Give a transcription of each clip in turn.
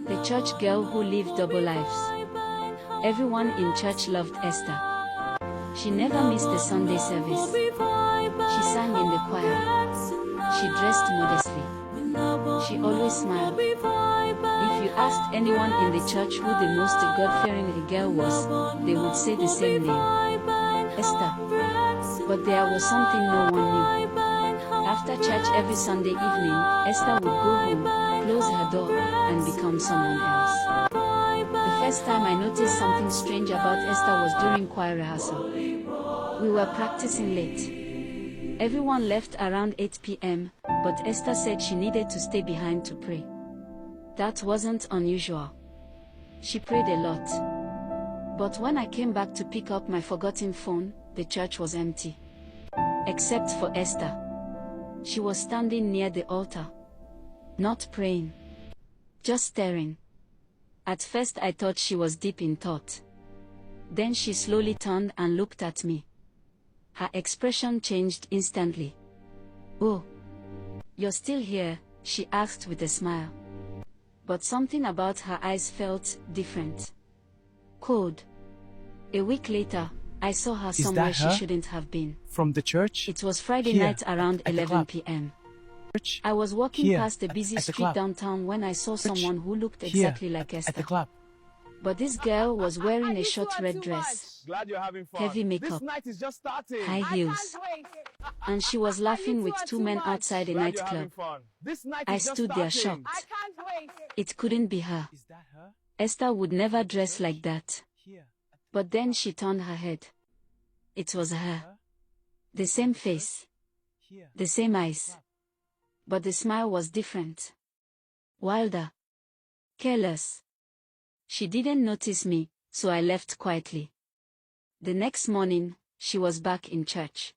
The church girl who lived double lives. Everyone in church loved Esther. She never missed a Sunday service. She sang in the choir. She dressed modestly. She always smiled. If you asked anyone in the church who the most God-fearing girl was, they would say the same name, Esther. But there was something no one knew. After church every Sunday evening, Esther would go home, close her door, and become someone else. The first time I noticed something strange about Esther was during choir rehearsal. We were practicing late. Everyone left around 8 p.m., but Esther said she needed to stay behind to pray. That wasn't unusual. She prayed a lot. But when I came back to pick up my forgotten phone, the church was empty. Except for Esther. She was standing near the altar. Not praying. Just staring. At first I thought she was deep in thought. Then she slowly turned and looked at me. Her expression changed instantly. "Oh, you're still here?" she asked with a smile. But something about her eyes felt different. Cold. A week later, I saw her somewhere she shouldn't have been. From the church? It was Friday Here, night around at the 11 club. p.m. Church? I was walking Here, past a busy at the street club. downtown when I saw Church? someone who looked Here, exactly like at the Esther. club. But this girl was wearing a short red dress, Glad you're having fun. heavy makeup, This night is just starting. high heels, and she was laughing with two men outside a Glad you're having nightclub. fun. This night I is just stood there starting. shocked. It couldn't be her. Is that her? Esther would never dress like that. Here. But then she turned her head. It was her. The same face, Here. the same eyes. But the smile was different. Wilder. Careless. She didn't notice me, so I left quietly. The next morning, she was back in church.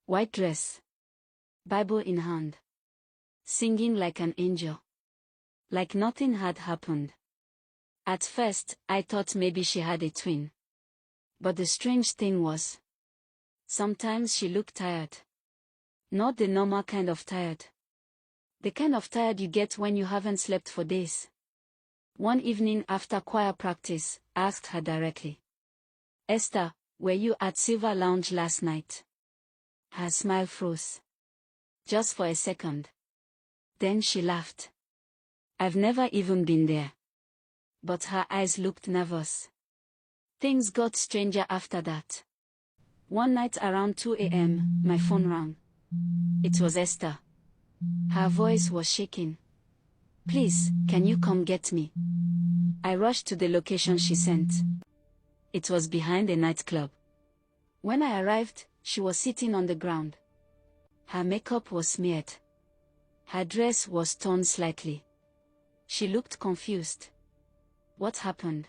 White dress. Bible in hand. Singing like an angel. Like nothing had happened. At first, I thought maybe she had a twin. But the strange thing was, sometimes she looked tired. Not the normal kind of tired. The kind of tired you get when you haven't slept for days. One evening after choir practice, I asked her directly, "Esther, were you at Silver Lounge last night?" Her smile froze. Just for a second. Then she laughed. "I've never even been there." But her eyes looked nervous. Things got stranger after that. One night around 2 a.m., my phone rang. It was Esther. Her voice was shaking. "Please, can you come get me?" I rushed to the location she sent. It was behind a nightclub. When I arrived, she was sitting on the ground. Her makeup was smeared. Her dress was torn slightly. She looked confused. "What happened?"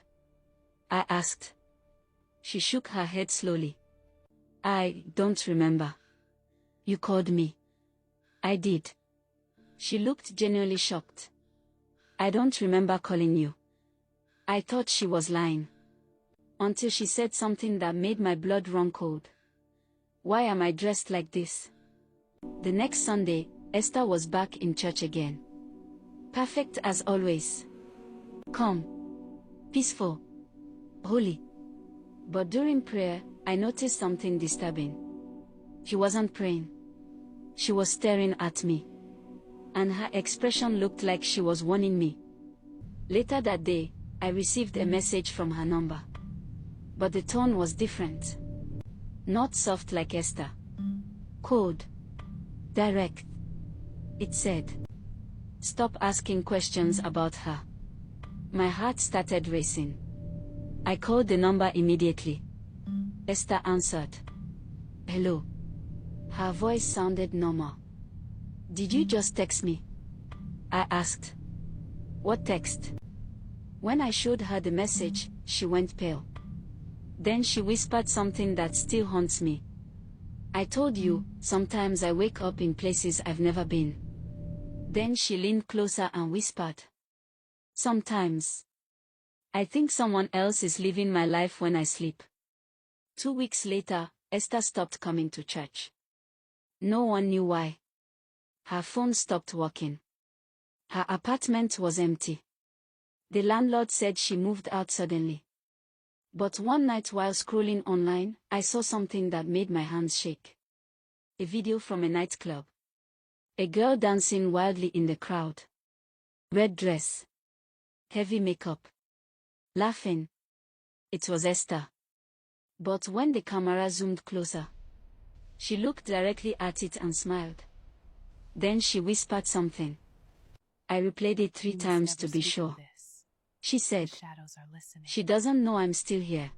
I asked. She shook her head slowly. "I don't remember." "You called me." "I did." She looked genuinely shocked. "I don't remember calling you." I thought she was lying. Until she said something that made my blood run cold. "Why am I dressed like this?" The next Sunday, Esther was back in church again. Perfect as always. Calm. Peaceful. Holy. But during prayer, I noticed something disturbing. She wasn't praying. She was staring at me. And her expression looked like she was warning me. Later that day, I received a message from her number. But the tone was different. Not soft like Esther. Cold. Direct. It said, "Stop asking questions about her." My heart started racing. I called the number immediately. Esther answered. "Hello." Her voice sounded normal. "Did you just text me?" I asked. "What text?" When I showed her the message, she went pale. Then she whispered something that still haunts me. "I told you, sometimes I wake up in places I've never been." Then she leaned closer and whispered, "Sometimes. I think someone else is living my life when I sleep." 2 weeks later, Esther stopped coming to church. No one knew why. Her phone stopped working. Her apartment was empty. The landlord said she moved out suddenly. But one night while scrolling online, I saw something that made my hands shake. A video from a nightclub. A girl dancing wildly in the crowd. Red dress. Heavy makeup. Laughing. It was Esther. But when the camera zoomed closer, she looked directly at it and smiled. Then she whispered something. I replayed it 3 times to be sure. She said, Shadows are listening. she doesn't know I'm still here.